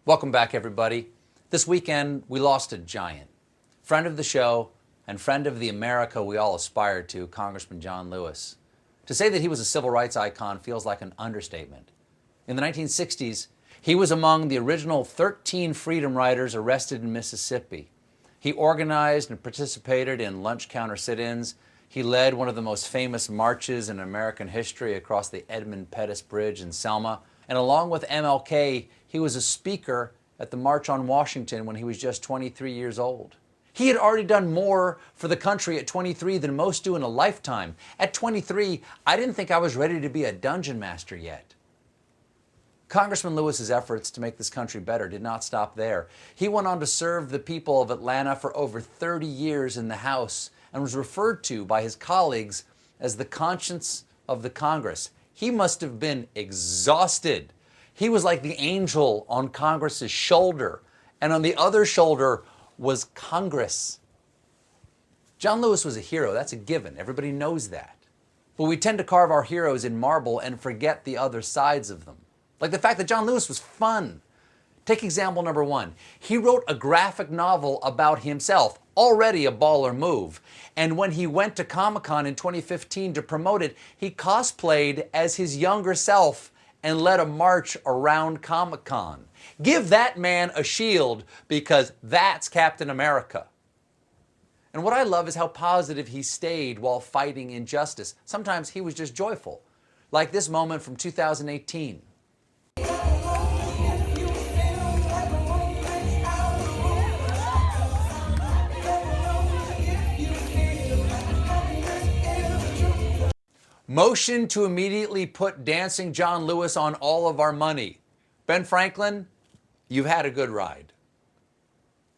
Welcome back, everybody. This weekend, we lost a giant. Friend of the show and friend of the America we all aspired to, Congressman John Lewis. To say that he was a civil rights icon feels like an understatement. In the 1960s, he was among the original 13 freedom riders arrested in Mississippi. He organized and participated in lunch counter sit-ins. He led one of the most famous marches in American history across the Edmund Pettus Bridge in Selma. And along with MLK, he was a speaker at the March on Washington when he was just 23 years old. He had already done more for the country at 23 than most do in a lifetime. At 23, I didn't think I was ready to be a dungeon master yet. Congressman Lewis's efforts to make this country better did not stop there. He went on to serve the people of Atlanta for over 30 years in the House and was referred to by his colleagues as the conscience of the Congress. He must have been exhausted. He was like the angel on Congress's shoulder, and on the other shoulder was Congress. John Lewis was a hero. That's a given. Everybody knows that. But we tend to carve our heroes in marble and forget the other sides of them. Like the fact that John Lewis was fun. Take example number one. He wrote a graphic novel about himself, already a baller move. And when he went to Comic-Con in 2015 to promote it, he cosplayed as his younger self and led a march around Comic-Con. Give that man a shield, because that's Captain America. And what I love is how positive he stayed while fighting injustice. Sometimes he was just joyful, like this moment from 2018. Motion to immediately put Dancing John Lewis on all of our money. Ben Franklin, you've had a good ride.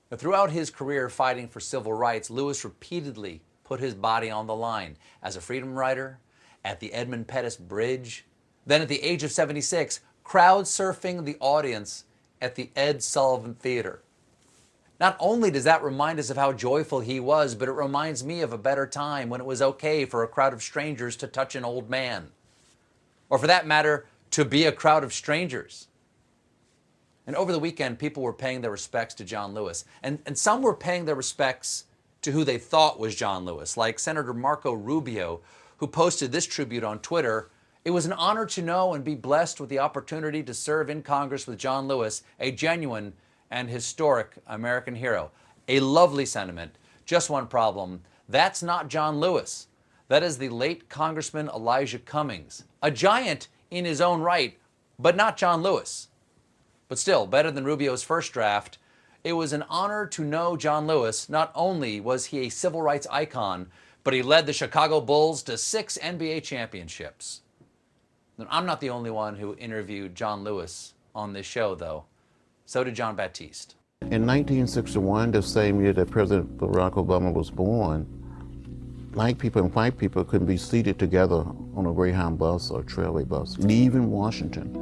But throughout his career fighting for civil rights, Lewis repeatedly put his body on the line as a freedom rider, at the Edmund Pettus Bridge, then at the age of 76, crowd surfing the audience at the Ed Sullivan Theater. Not only does that remind us of how joyful he was, but it reminds me of a better time when it was okay for a crowd of strangers to touch an old man. Or for that matter, to be a crowd of strangers. And over the weekend, people were paying their respects to John Lewis. And some were paying their respects to who they thought was John Lewis, like Senator Marco Rubio, who posted this tribute on Twitter. It was an honor to know and be blessed with the opportunity to serve in Congress with John Lewis, a genuine and historic American hero. A lovely sentiment. Just one problem. That's not John Lewis. That is the late Congressman Elijah Cummings. A giant in his own right, but not John Lewis. But still, better than Rubio's first draft. It was an honor to know John Lewis. Not only was he a civil rights icon, but he led the Chicago Bulls to 6 NBA championships. Now, I'm not the only one who interviewed John Lewis on this show, though. So did John Baptiste. In 1961, the same year that President Barack Obama was born, black people and white people couldn't be seated together on a Greyhound bus or Trailway bus, leaving Washington.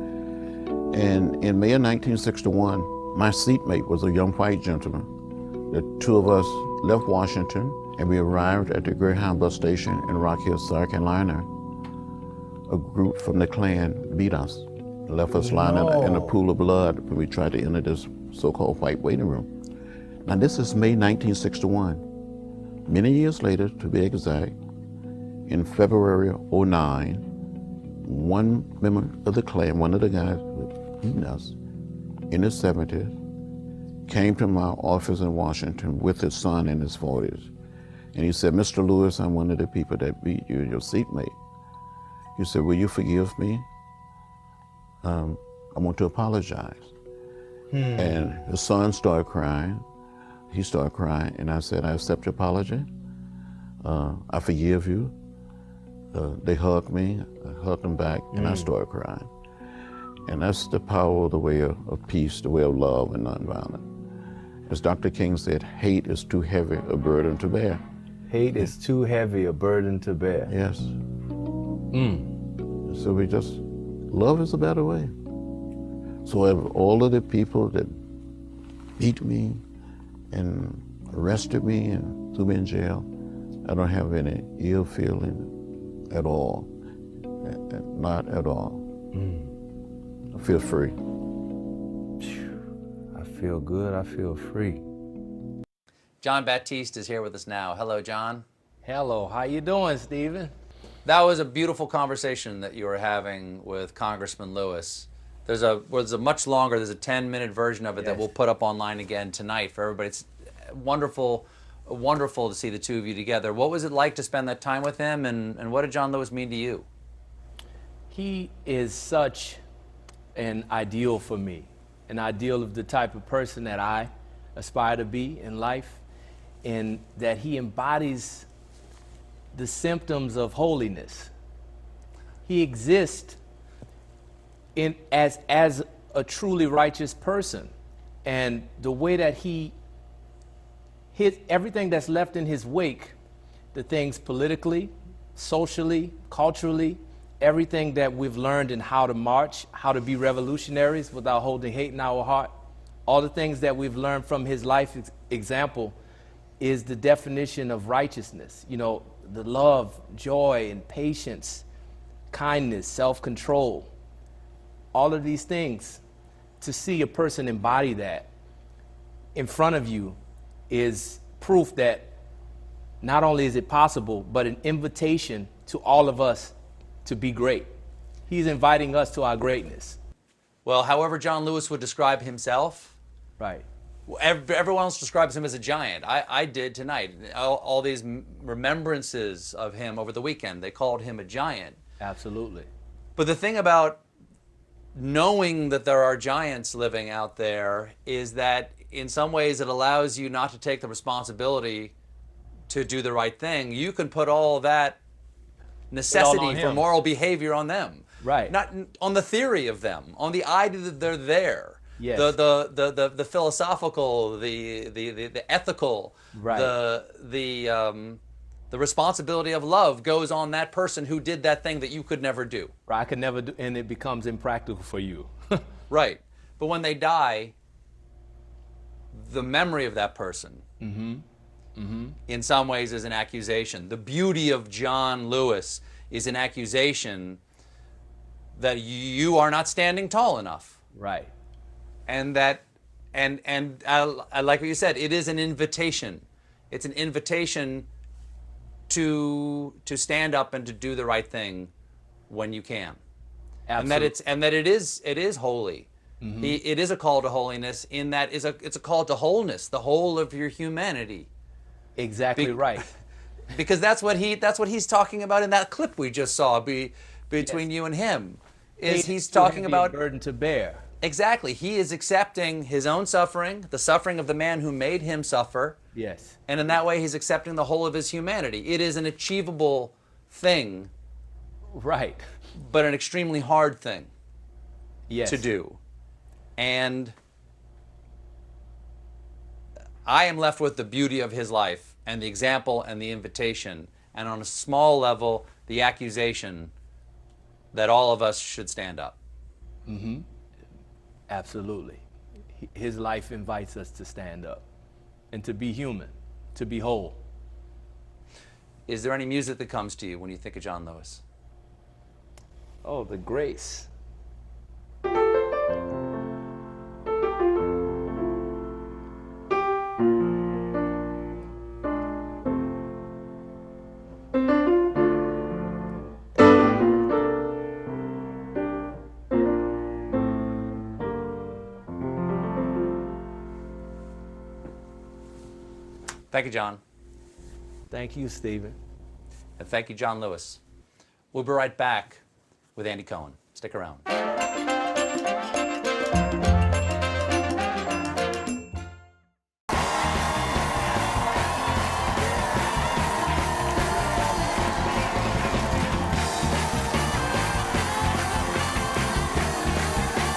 And in May of 1961, my seatmate was a young white gentleman. The two of us left Washington, and we arrived at the Greyhound bus station in Rock Hill, South Carolina. A group from the Klan beat us. Left us lying in a pool of blood when we tried to enter this so-called white waiting room. Now this is May 1961. Many years later, to be exact, in February of '09, one member of the Klan, one of the guys who had beaten us in his 70s, came to my office in Washington with his son in his 40s. And he said, "Mr. Lewis, I'm one of the people that beat you, your seatmate." He said, "Will you forgive me? I want to apologize." And his son started crying. He started crying, and I said, "I accept your apology. I forgive you." They hugged me, I hugged them back, and I started crying. And that's the power of the way of peace, the way of love and nonviolence. As Dr. King said, hate is too heavy a burden to bear. Hate is too heavy a burden to bear. Yes. So we just, love is a better way. So of all of the people that beat me and arrested me and threw me in jail, I don't have any ill feeling at all. Not at all. I feel free. feel good. I feel free. John Baptiste is here with us now. Hello, John. Hello, how you doing, Stephen? That was a beautiful conversation that you were having with Congressman Lewis. There's a 10-minute version of it that we'll put up online again tonight for everybody. It's wonderful to see the two of you together. What was it like to spend that time with him, and what did John Lewis mean to you? He is such an ideal for me, an ideal of the type of person that I aspire to be in life, and that he embodies the symptoms of holiness. He exists as a truly righteous person, and the way that everything that's left in his wake, the things politically, socially, culturally, everything that we've learned in how to march, how to be revolutionaries without holding hate in our heart, all the things that we've learned from his life example is the definition of righteousness. You know, the love, joy, and patience, kindness, self-control, all of these things. To see a person embody that in front of you is proof that not only is it possible, but an invitation to all of us to be great. He's inviting us to our greatness. Well, however John Lewis would describe himself, Right. everyone else describes him as a giant. I did tonight. All these remembrances of him over the weekend, they called him a giant. Absolutely. But the thing about knowing that there are giants living out there is that in some ways it allows you not to take the responsibility to do the right thing. You can put all that necessity for moral behavior on them. Right. Not on the theory of them, on the idea that they're there. Yes. The philosophical, the ethical, Right. the responsibility of love goes on that person who did that thing that you could never do. Right. I could never do, and it becomes impractical for you. Right. But when they die, the memory of that person, in some ways, is an accusation. The beauty of John Lewis is an accusation that you are not standing tall enough. Right. And that, and I like what you said. It is an invitation. It's an invitation to stand up and to do the right thing when you can. Absolutely. And that it is holy. It is a call to holiness. In that it's a call to wholeness, the whole of your humanity. Exactly right. Because that's what he's talking about in that clip we just saw between you and him. He's talking about a burden to bear. Exactly. He is accepting his own suffering, the suffering of the man who made him suffer. Yes. And in that way, he's accepting the whole of his humanity. It is an achievable thing, Right. but an extremely hard thing Yes. to do. And I am left with the beauty of his life and the example and the invitation, and on a small level, the accusation that all of us should stand up. Absolutely. His life invites us to stand up and to be human, to be whole. Is there any music that comes to you when you think of John Lewis? Oh, the grace. Thank you, John. Thank you, Stephen. And thank you, John Lewis. We'll be right back with Andy Cohen. Stick around.